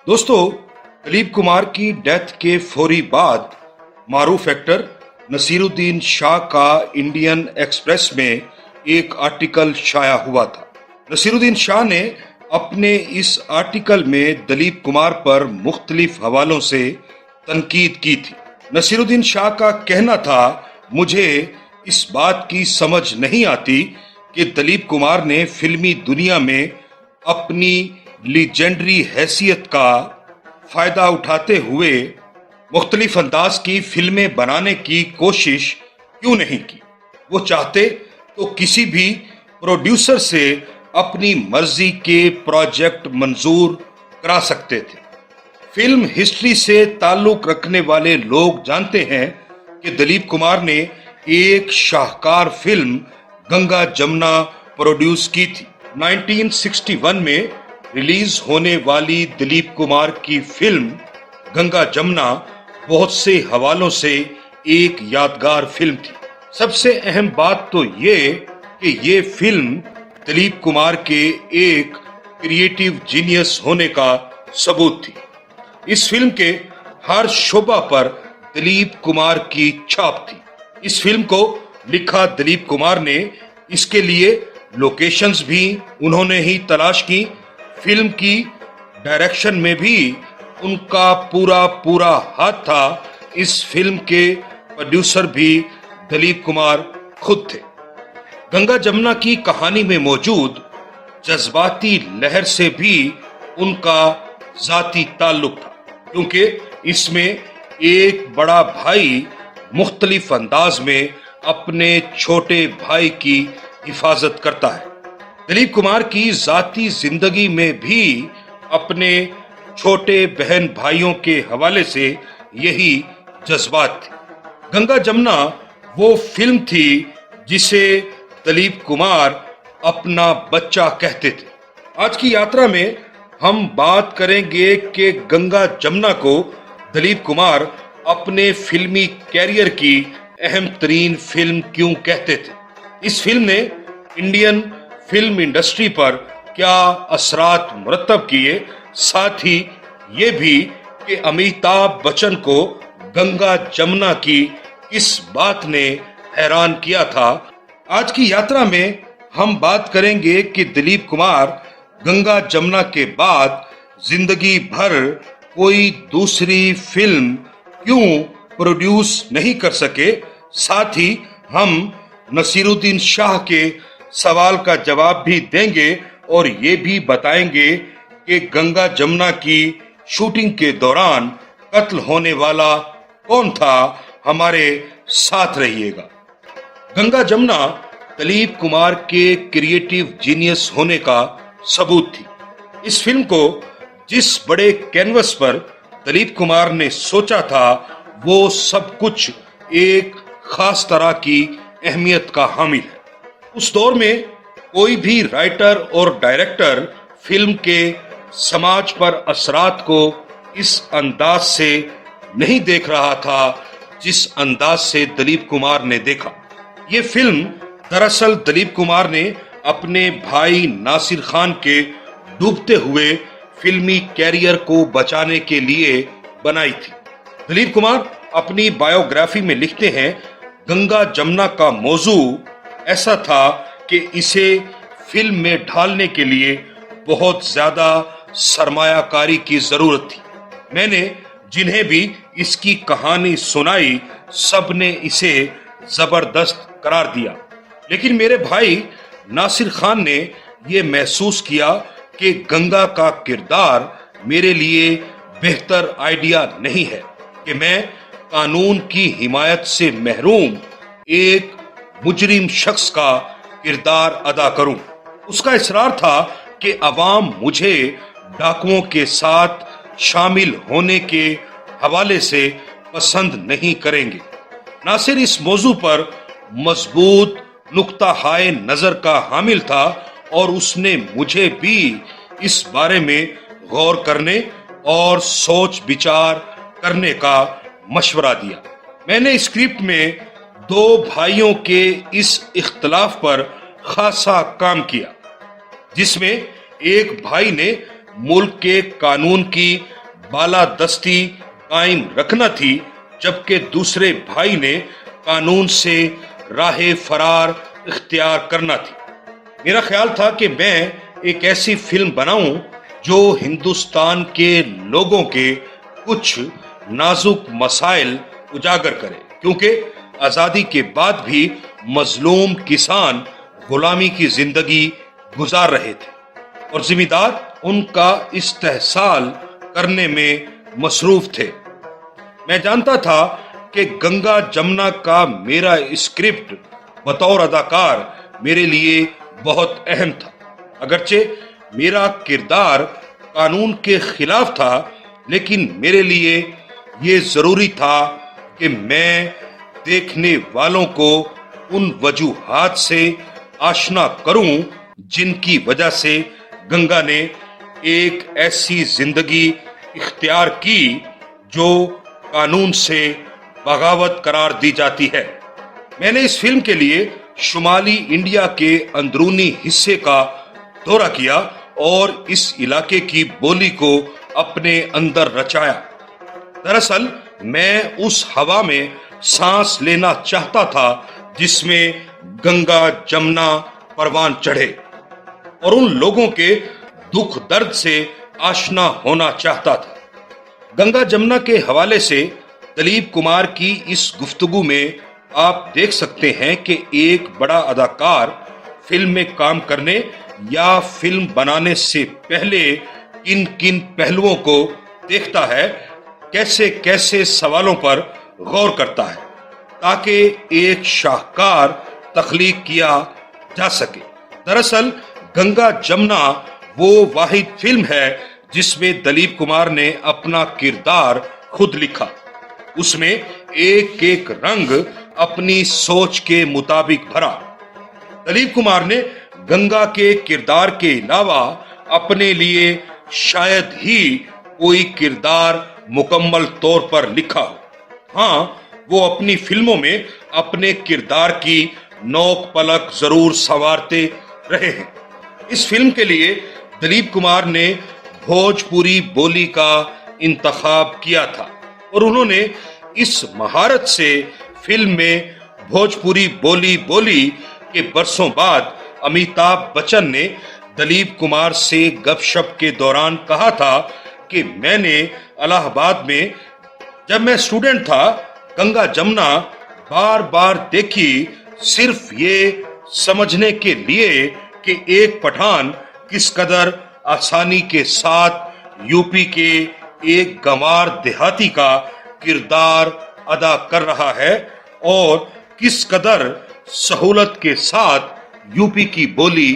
दोस्तों, दिलीप कुमार की डेथ के फौरी बाद मारूफ एक्टर नसीरुद्दीन शाह का इंडियन एक्सप्रेस में एक आर्टिकल शाया हुआ था। नसीरुद्दीन शाह ने अपने इस आर्टिकल में दिलीप कुमार पर मुख्तलिफ हवालों से तनकीद की थी। नसीरुद्दीन शाह का कहना था, मुझे इस बात की समझ नहीं आती कि दिलीप कुमार ने फिल्मी दुनिया में अपनी लीजेंडरी हैसियत का फायदा उठाते हुए मुख्तलिफ अंदाज की फिल्में बनाने की कोशिश क्यों नहीं की। वो चाहते तो किसी भी प्रोड्यूसर से अपनी मर्जी के प्रोजेक्ट मंजूर करा सकते थे। फिल्म हिस्ट्री से ताल्लुक रखने वाले लोग जानते हैं कि दिलीप कुमार ने एक शाहकार फिल्म गंगा जमुना प्रोड्यूस की थी। 1961 में रिलीज होने वाली दिलीप कुमार की फिल्म गंगा जमुना बहुत से हवालों से एक यादगार फिल्म थी। सबसे अहम बात तो ये कि ये फिल्म दिलीप कुमार के एक क्रिएटिव जीनियस होने का सबूत थी। इस फिल्म के हर शोबा पर दिलीप कुमार की छाप थी। इस फिल्म को लिखा दिलीप कुमार ने, इसके लिए लोकेशंस भी उन्होंने ही तलाश की। फिल्म की डायरेक्शन में भी उनका पूरा हाथ था। इस फिल्म के प्रोड्यूसर भी दिलीप कुमार खुद थे। गंगा जमुना की कहानी में मौजूद जज्बाती लहर से भी उनका जाती ताल्लुक था, क्योंकि इसमें एक बड़ा भाई मुख्तलिफ अंदाज में अपने छोटे भाई की हिफाजत करता है। दिलीप कुमार की जाती जिंदगी में भी अपने छोटे बहन भाइयों के हवाले से यही जज्बात थे। गंगा जमुना वो फिल्म थी जिसे दिलीप कुमार अपना बच्चा कहते थे। आज की यात्रा में हम बात करेंगे कि गंगा जमुना को दिलीप कुमार अपने फिल्मी कैरियर की अहम तरीन फिल्म क्यों कहते थे। इस फिल्म ने इंडियन फिल्म इंडस्ट्री पर क्या असरात मुरतब किए, साथ ही ये भी कि अमिताभ बच्चन को गंगा जमुना की इस बात ने हैरान किया था। आज की यात्रा में हम बात करेंगे कि दिलीप कुमार गंगा जमुना के बाद जिंदगी भर कोई दूसरी फिल्म क्यों प्रोड्यूस नहीं कर सके। साथ ही हम नसीरुद्दीन शाह के सवाल का जवाब भी देंगे और ये भी बताएंगे कि गंगा जमुना की शूटिंग के दौरान कत्ल होने वाला कौन था। हमारे साथ रहिएगा। गंगा जमुना दिलीप कुमार के क्रिएटिव जीनियस होने का सबूत थी। इस फिल्म को जिस बड़े कैनवस पर दिलीप कुमार ने सोचा था, वो सब कुछ एक खास तरह की अहमियत का हामिल है। उस दौर में कोई भी राइटर और डायरेक्टर फिल्म के समाज पर असरात को इस अंदाज से नहीं देख रहा था जिस अंदाज से दिलीप कुमार ने देखा। ये फिल्म दरअसल दिलीप कुमार ने अपने भाई नासिर खान के डूबते हुए फिल्मी कैरियर को बचाने के लिए बनाई थी। दिलीप कुमार अपनी बायोग्राफी में लिखते हैं, गंगा जमुना का मौजू ऐसा था कि इसे फिल्म में ढालने के लिए बहुत ज्यादा सरमायाकारी की जरूरत थी। मैंने जिन्हें भी इसकी कहानी सुनाई, सबने इसे जबरदस्त करार दिया, लेकिन मेरे भाई नासिर खान ने यह महसूस किया कि गंगा का किरदार मेरे लिए बेहतर आइडिया नहीं है कि मैं कानून की हिमायत से महरूम एक मुजरिम शख्स का किरदार अदा करूं। उसका इसरार था कि अवाम मुझे डाकुओं के साथ शामिल होने के हवाले से पसंद नहीं करेंगे। नासिर इस मौजू पर मजबूत नुक्ता हाय नजर का हामिल था और उसने मुझे भी इस बारे में गौर करने और सोच विचार करने का मशवरा दिया। मैंने स्क्रिप्ट में दो भाइयों के इस इख्तलाफ पर खासा काम किया, जिसमें एक भाई ने मुल्क के कानून की बालादस्ती कायम रखना थी, जबकि दूसरे भाई ने कानून से राहे फरार इख्तियार करना थी। मेरा ख्याल था कि मैं एक ऐसी फिल्म बनाऊं जो हिंदुस्तान के लोगों के कुछ नाजुक मसाइल उजागर करे, क्योंकि आजादी के बाद भी मजलूम किसान गुलामी की जिंदगी गुजार रहे थे और जिम्मेदार उनका इस्तेहसाल करने में मसरूफ थे। मैं जानता था कि गंगा जमुना का मेरा स्क्रिप्ट बतौर अदाकार मेरे लिए बहुत अहम था। अगरचे मेरा किरदार कानून के खिलाफ था, लेकिन मेरे लिए ये जरूरी था कि मैं देखने वालों को उन वजूहात से आशना करूं जिनकी वजह से गंगा ने एक ऐसी जिंदगी इख्तियार की जो कानून से बगावत करार दी जाती है। मैंने इस फिल्म के लिए शुमाली इंडिया के अंदरूनी हिस्से का दौरा किया और इस इलाके की बोली को अपने अंदर रचाया। दरअसल मैं उस हवा में सांस लेना चाहता था जिसमें गंगा जमुना परवान चढ़े और उन लोगों के दुख दर्द से आशना होना चाहता था। गंगा जमुना के हवाले से दिलीप कुमार की इस गुफ्तगू में आप देख सकते हैं कि एक बड़ा अदाकार फिल्म में काम करने या फिल्म बनाने से पहले किन किन पहलुओं को देखता है, कैसे कैसे सवालों पर गौर करता है ताकि एक शाहकार तख्लीक किया जा सके। दरअसल गंगा जमुना वो वाहिद फिल्म है जिसमें दिलीप कुमार ने अपना किरदार खुद लिखा। उसमें एक एक रंग अपनी सोच के मुताबिक भरा। दिलीप कुमार ने गंगा के किरदार के अलावा अपने लिए शायद ही कोई किरदार मुकम्मल तौर पर लिखा हो। हाँ, वो अपनी फिल्मों में अपने किरदार की नोक पलक जरूर संवारते रहे हैं। इस फिल्म के लिए दिलीप कुमार ने भोजपुरी बोली का इंतखाब किया था और उन्होंने इस महारत से फिल्म में भोजपुरी बोली बोली के बरसों बाद अमिताभ बच्चन ने दिलीप कुमार से गपशप के दौरान कहा था कि मैंने इलाहाबाद में जब मैं स्टूडेंट था गंगा जमुना बार बार देखी, सिर्फ ये समझने के लिए कि एक पठान किस कदर आसानी के साथ यूपी के एक गंवार देहाती का किरदार अदा कर रहा है और किस कदर सहूलत के साथ यूपी की बोली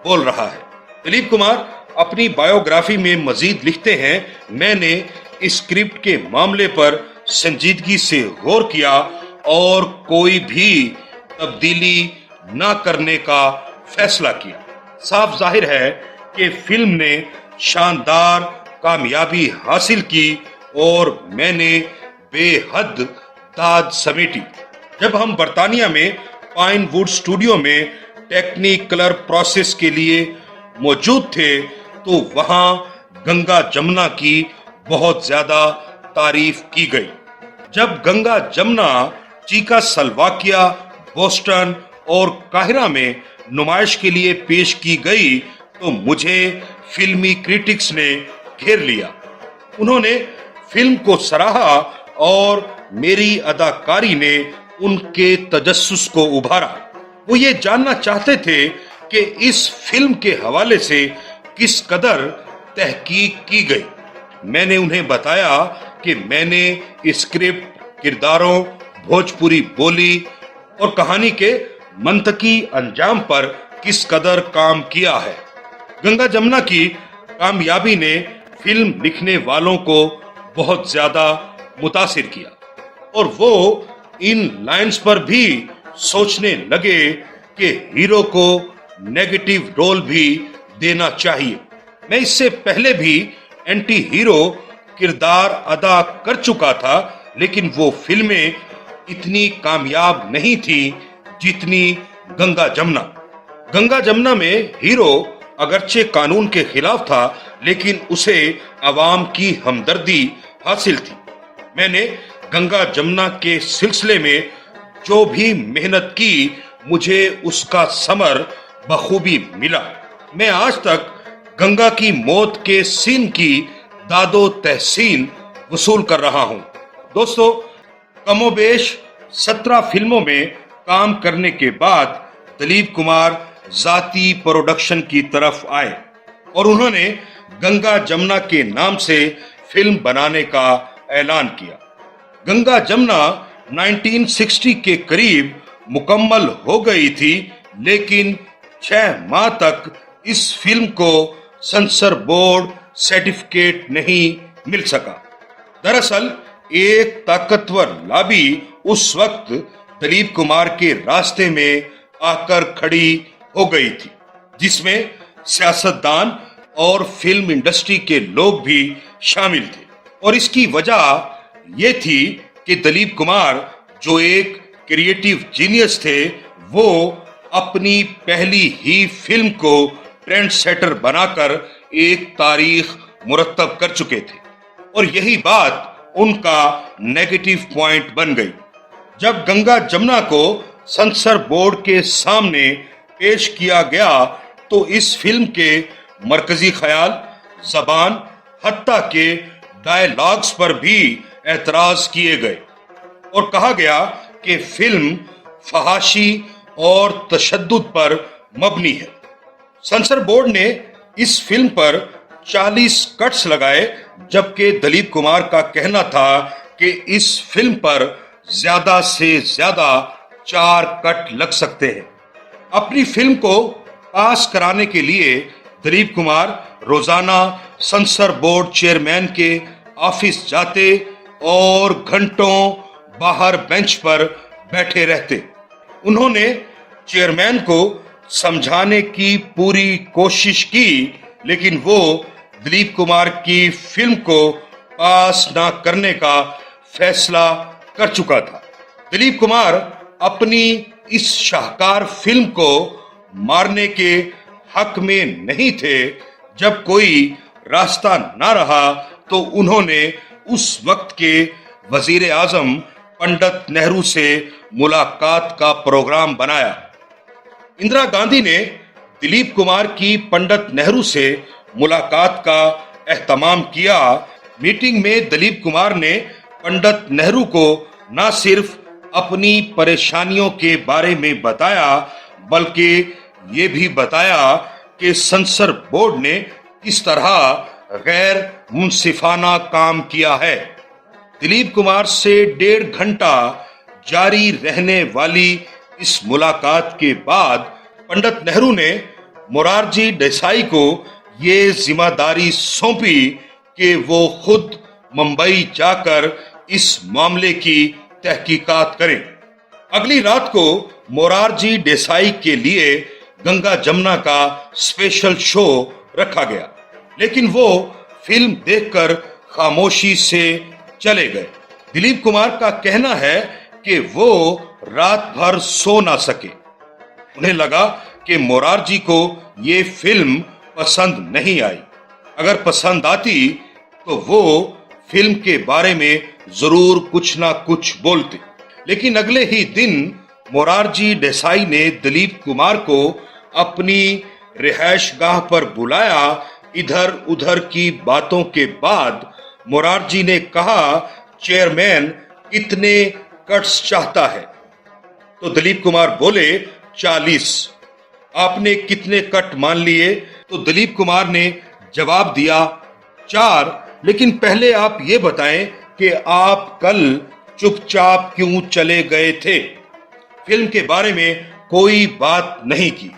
बोल रहा है। दिलीप कुमार अपनी बायोग्राफी में मजीद लिखते हैं, मैंने स्क्रिप्ट के मामले पर संजीदगी से गौर किया और कोई भी तब्दीली न करने का फैसला किया। साफ जाहिर है कि फिल्म ने शानदार कामयाबी हासिल की और मैंने बेहद दाद समेटी। जब हम बर्तानिया में पाइनवुड स्टूडियो में टेक्निकलर प्रोसेस के लिए मौजूद थे तो वहां गंगा जमुना की बहुत ज्यादा तारीफ की गई। जब Ganga Jamuna Chica Slovakia, Boston और काहिरा में नुमाइश के लिए पेश की गई तो मुझे फिल्मी क्रिटिक्स ने घेर लिया। उन्होंने फिल्म को सराहा और मेरी अदाकारी ने उनके तजस्सुस को उभारा। वो ये जानना चाहते थे कि इस फिल्म के हवाले से किस कदर तहकीक की गई। मैंने उन्हें बताया कि मैंने स्क्रिप्ट, किरदारों, भोजपुरी बोली और कहानी के मंतकी अंजाम पर किस कदर काम किया है। गंगा जमुना की कामयाबी ने फिल्म लिखने वालों को बहुत ज्यादा मुतासिर किया और वो इन लाइंस पर भी सोचने लगे कि हीरो को नेगेटिव रोल भी देना चाहिए। मैं इससे पहले भी एंटी हीरो किरदार अदा कर चुका था, लेकिन वो फिल्में इतनी कामयाब नहीं थी जितनी गंगा जमुना। गंगा जमुना में हीरो अगरचे कानून के खिलाफ था, लेकिन उसे आवाम की हमदर्दी हासिल थी। मैंने गंगा जमुना के सिलसिले में जो भी मेहनत की, मुझे उसका समर बखूबी मिला। मैं आज तक गंगा की मौत के सीन की दादो तहसीन वसूल कर रहा हूं। दोस्तों, कमोबेश 17 फिल्मों में काम करने के बाद दिलीप कुमार जाती प्रोडक्शन की तरफ आए और उन्होंने गंगा जमुना के नाम से फिल्म बनाने का ऐलान किया। गंगा जमुना 1960 के करीब मुकम्मल हो गई थी, लेकिन 6 माह तक इस फिल्म को सेंसर बोर्ड सर्टिफिकेट नहीं मिल सका। दरअसल एक ताकतवर लॉबी उस वक्त दिलीप कुमार के रास्ते में आकर खड़ी हो गई थी, जिसमें सियासतदान और फिल्म इंडस्ट्री के लोग भी शामिल थे। और इसकी वजह ये थी कि दिलीप कुमार, जो एक क्रिएटिव जीनियस थे, वो अपनी पहली ही फिल्म को ट्रेंड सेटर बनाकर एक तारीख मुरतब कर चुके थे और यही बात उनका नेगेटिव पॉइंट बन गई। जब गंगा जमुना को सेंसर बोर्ड के सामने पेश किया गया तो इस फिल्म के मरकजी ख्याल, जबान, हत्ता के डायलॉग्स पर भी एतराज किए गए और कहा गया कि फिल्म फहाशी और तशद्दुद पर मबनी है। सेंसर बोर्ड ने इस फिल्म पर 40 कट्स लगाए, जबकि दिलीप कुमार का कहना था कि इस फिल्म पर ज्यादा से ज्यादा 4 कट लग सकते हैं। अपनी फिल्म को पास कराने के लिए दिलीप कुमार रोजाना सेंसर बोर्ड चेयरमैन के ऑफिस जाते और घंटों बाहर बेंच पर बैठे रहते। उन्होंने चेयरमैन को समझाने की पूरी कोशिश की, लेकिन वो दिलीप कुमार की फिल्म को पास ना करने का फैसला कर चुका था। दिलीप कुमार अपनी इस शाहकार फिल्म को मारने के हक में नहीं थे। जब कोई रास्ता ना रहा तो उन्होंने उस वक्त के वजीर आजम पंडित नेहरू से मुलाकात का प्रोग्राम बनाया। इंदिरा गांधी ने दिलीप कुमार की पंडित नेहरू से मुलाकात का एहतमाम किया। मीटिंग में दिलीप कुमार ने पंडित नेहरू को न सिर्फ अपनी परेशानियों के बारे में बताया, बल्कि ये भी बताया कि सेंसर बोर्ड ने किस तरह गैर मुंसिफाना काम किया है। दिलीप कुमार से 1.5 घंटा जारी रहने वाली इस मुलाकात के बाद पंडित नेहरू ने मोरारजी देसाई को ये जिम्मेदारी सौंपी कि वो खुद मुंबई जाकर इस मामले की तहकीकात करें। अगली रात को मोरारजी देसाई के लिए गंगा जमुना का स्पेशल शो रखा गया, लेकिन वो फिल्म देखकर खामोशी से चले गए। दिलीप कुमार का कहना है कि वो रात भर सो ना सके। उन्हें लगा कि मोरारजी को ये फिल्म पसंद नहीं आई। अगर पसंद आती तो वो फिल्म के बारे में जरूर कुछ ना कुछ बोलते। लेकिन अगले ही दिन मोरारजी देसाई ने दिलीप कुमार को अपनी रिहायश गाह पर बुलाया। इधर उधर की बातों के बाद मोरारजी ने कहा, चेयरमैन कितने कट्स चाहता है? तो दिलीप कुमार बोले 40। आपने कितने कट मान लिए? तो दिलीप कुमार ने जवाब दिया 4। लेकिन पहले आप ये बताएं कि आप कल चुपचाप क्यों चले गए थे? फिल्म के बारे में कोई बात नहीं की।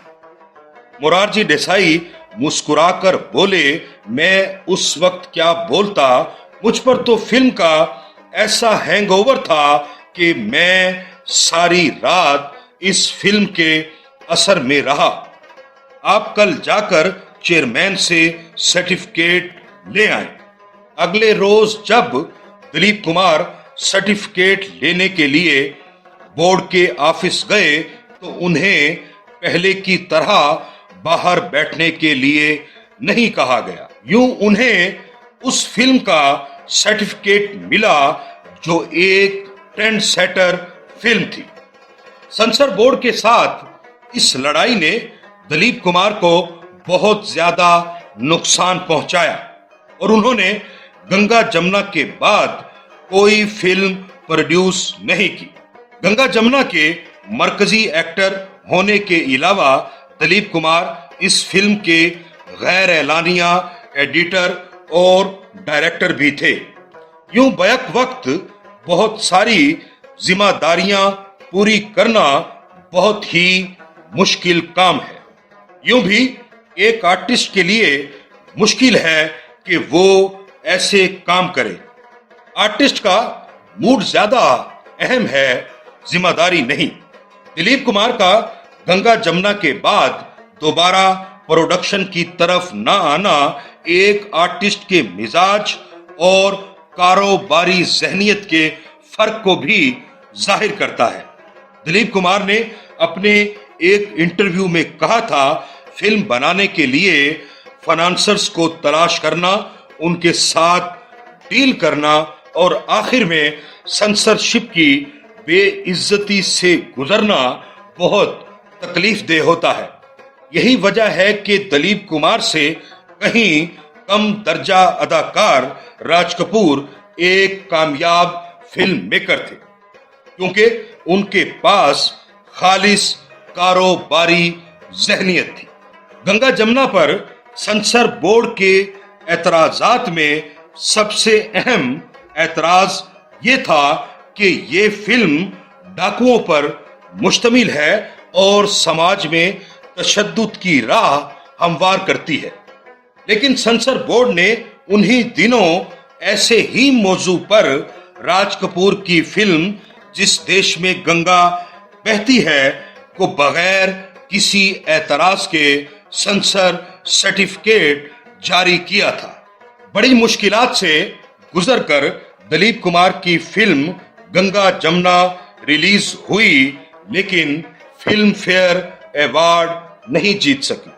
मोरारजी देसाई मुस्कुराकर बोले, मैं उस वक्त क्या बोलता, मुझ पर तो फिल्म का ऐसा हैंगओवर था कि मैं सारी रात इस फिल्म के असर में रहा। आप कल जाकर चेयरमैन से सर्टिफिकेट ले आए। अगले रोज जब दिलीप कुमार सर्टिफिकेट लेने के लिए बोर्ड के ऑफिस गए तो उन्हें पहले की तरह बाहर बैठने के लिए नहीं कहा गया। यूं उन्हें उस फिल्म का सर्टिफिकेट मिला जो एक ट्रेंड सेटर फिल्म थी। सेंसर बोर्ड के साथ इस लड़ाई ने दिलीप कुमार को बहुत ज्यादा नुकसान पहुंचाया और उन्होंने गंगा जमुना के बाद कोई फिल्म प्रोड्यूस नहीं की। गंगा जमुना के मरकजी एक्टर होने के अलावा दिलीप कुमार इस फिल्म के गैर एलानिया एडिटर और डायरेक्टर भी थे। यूं बैक वक्त बहुत सारी जिम्मेदारियां पूरी करना बहुत ही मुश्किल काम है। यूं भी एक आर्टिस्ट के लिए मुश्किल है कि वो ऐसे काम करे। आर्टिस्ट का मूड ज्यादा अहम है, जिम्मेदारी नहीं। दिलीप कुमार का गंगा जमुना के बाद दोबारा प्रोडक्शन की तरफ ना आना एक आर्टिस्ट के मिजाज और कारोबारी जहनियत के फर्क को भी जाहिर करता है। दिलीप कुमार ने अपने एक इंटरव्यू में कहा था, फिल्म बनाने के लिए फाइनेंसर्स को तलाश करना, उनके साथ डील करना और आखिर में सेंसरशिप की बेइज्जती से गुजरना बहुत तकलीफदेह होता है। यही वजह है कि दिलीप कुमार से कहीं कम दर्जा अदाकार राज कपूर एक कामयाब फिल्म मेकर थे, क्योंकि उनके पास खालिस कारोबारी जहनियत थी। गंगा जमुना पर सेंसर बोर्ड के एतराजात में सबसे अहम एतराज ये था कि ये फिल्म डाकुओं पर मुश्तमिल है और समाज में तशद्दुद की राह हमवार करती है। लेकिन सेंसर बोर्ड ने उन्हीं दिनों ऐसे ही मौजू पर राज कपूर की फिल्म जिस देश में गंगा बहती है को बगैर किसी एतराज के सेंसर सर्टिफिकेट जारी किया था। बड़ी मुश्किलात से गुजरकर दिलीप कुमार की फिल्म गंगा जमुना रिलीज हुई, लेकिन फिल्म फेयर अवार्ड नहीं जीत सकी।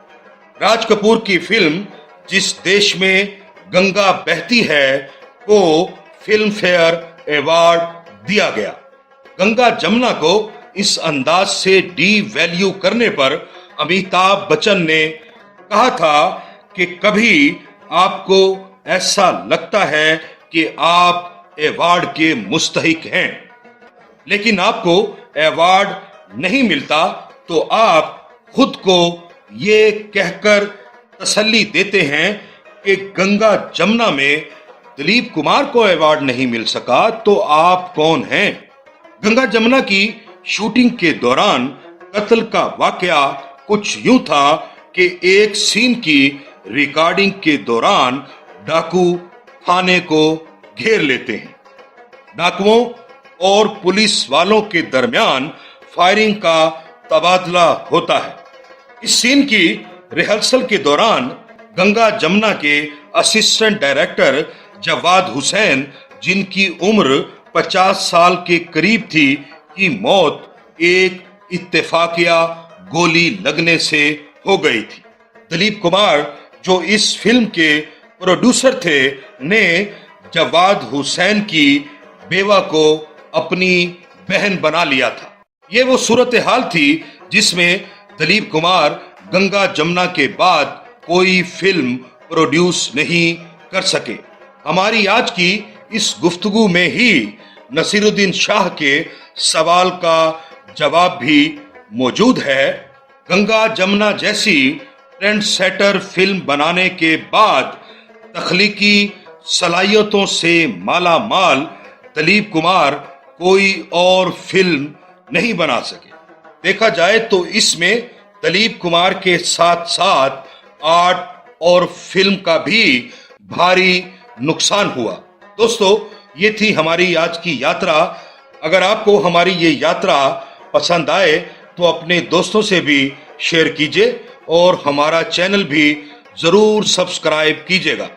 राज कपूर की फिल्म जिस देश में गंगा बहती है को फिल्म फेयर अवार्ड दिया गया। गंगा जमुना को इस अंदाज से डी वैल्यू करने पर अमिताभ बच्चन ने कहा था कि कभी आपको ऐसा लगता है कि आप अवार्ड के मुस्तहिक हैं, लेकिन आपको अवार्ड नहीं मिलता तो आप खुद को ये कहकर तसल्ली देते हैं कि गंगा जमुना में दिलीप कुमार को अवार्ड नहीं मिल सका तो आप कौन हैं। गंगा जमुना की शूटिंग के दौरान कत्ल का वाकया कुछ यूं था कि एक सीन की रिकॉर्डिंग के दौरान डाकू थाने को घेर लेते हैं। डाकुओं और पुलिस वालों के दरमियान फायरिंग का तबादला होता है। इस सीन की रिहर्सल के दौरान गंगा जमुना के असिस्टेंट डायरेक्टर जवाद हुसैन, जिनकी उम्र 50 साल के करीब थी, की मौत एक इत्तेफाकिया गोली लगने से हो गई थी। दिलीप कुमार जो इस फिल्म के प्रोड्यूसर थे ने जवाद हुसैन की बेवा को अपनी बहन बना लिया था। ये वो सूरत हाल थी जिसमें दिलीप कुमार गंगा जमुना के बाद कोई फिल्म प्रोड्यूस नहीं कर सके। हमारी आज की इस गुफ्तगू में ही नसीरुद्दीन शाह के सवाल का जवाब भी मौजूद है। गंगा जमुना जैसी ट्रेंड सेटर फिल्म बनाने के बाद तख्लीकी सलाहियतों से माला माल दिलीप कुमार कोई और फिल्म नहीं बना सके। देखा जाए तो इसमें दिलीप कुमार के साथ साथ आर्ट और फिल्म का भी भारी नुकसान हुआ। दोस्तों, ये थी हमारी आज की यात्रा। अगर आपको हमारी ये यात्रा पसंद आए तो अपने दोस्तों से भी शेयर कीजिए और हमारा चैनल भी जरूर सब्सक्राइब कीजिएगा।